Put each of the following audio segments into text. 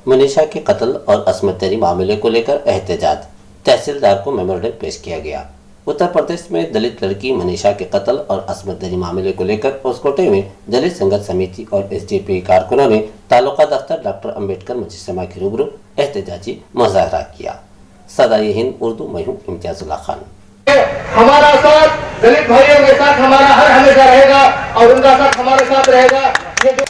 मनीषा के कत्ल और अस्मत दरी मामले को लेकर एहतजाज, तहसीलदार को मेमोरेंडम पेश किया गया। उत्तर प्रदेश में दलित लड़की मनीषा के कत्ल और अस्मत दरी मामले को लेकर होसकोटे में दलित संघर्ष समिति और एसडीपी कारकुनों ने तालुका दफ्तर डॉक्टर अंबेडकर मजिस्ट्रेमा के रूबरू एहतजाजी मुजाहरा किया। सदाए हिंद उर्दू, मैं हूँ इम्तियाजुल्लाह खान। हमारा साथ दलित भाइयों के साथ हमारा हर हमेशा रहेगा और उनका साथ हमारे साथ रहेगा।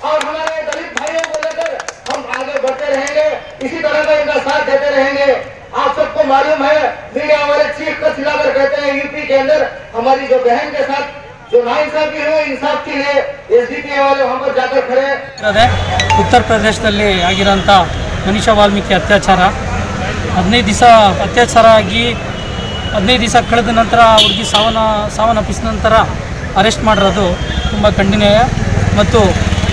और हमारे दलित भाइयों को लेकर हम आगे बढ़ते रहेंगे, इसी तरह का इनका साथ देते रहेंगे। आप सबको मालूम है, मीडिया वाले चीख कर चिल्लाकर कहते हैं यूपी के अंदर हमारी जो बहन के साथ जो नाइंसाफी है इंसाफ के लिए एसडीपी वाले वहां पर जाकर खड़े। उत्तर प्रदेशದಲ್ಲಿ ಆಗಿರುವಂತ ಮನೀಷಾ ವಾಲ್ಮೀಕಿ ಅತ್ಯಾಚಾರ 15 ದಿವಸ ಅತ್ಯಾಚಾರ ಆಗಿ 15 ದಿವಸ ಕಳೆದ ನಂತರ ಹುಡುಗಿ ಸಾವನ್ನಪ್ಪಿಸಿದ ನಂತರ ಅರೆಸ್ಟ್ ಮಾಡಿರೋದು ತುಂಬ ಖಂಡನೀಯ। ಮತ್ತು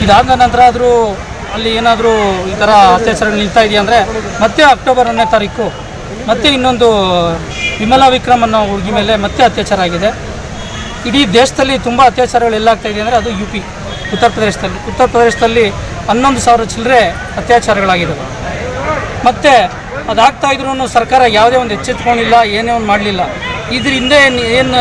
ಇದಾದ ನಂತರ ಆದರೂ ಅಲ್ಲಿ ಏನಾದರೂ ಈ ಥರ ಅತ್ಯಾಚಾರಗಳು ನಿಲ್ತಾ ಇದೆಯಾ ಅಂದರೆ ಮತ್ತೆ ಅಕ್ಟೋಬರ್ 1ನೇ ತಾರೀಕು ಮತ್ತೆ ಇನ್ನೊಂದು ವಿಮಲಾ ವಿಕ್ರಮ್ ಅನ್ನೋ ಹುಡುಗಿ ಮೇಲೆ ಮತ್ತೆ ಅತ್ಯಾಚಾರ ಆಗಿದೆ। ಇಡೀ ದೇಶದಲ್ಲಿ ತುಂಬ ಅತ್ಯಾಚಾರಗಳು ಎಲ್ಲಾಗ್ತಾ ಇದೆ ಅಂದರೆ ಅದು ಯುಪಿ ಉತ್ತರ ಪ್ರದೇಶದಲ್ಲಿ 11,000 ಚಿಲ್ಲರೆ ಅತ್ಯಾಚಾರಗಳಾಗಿದ್ದಾವೆ। ಮತ್ತು ಅದಾಗ್ತಾ ಇದ್ರೂ ಸರ್ಕಾರ ಯಾವುದೇ ಒಂದು ಎಚ್ಚೆತ್ಕೊಂಡಿಲ್ಲ, ಏನೇ ಒಂದು ಮಾಡಲಿಲ್ಲ। ಇದ್ರ ಹಿಂದೆ ಏನು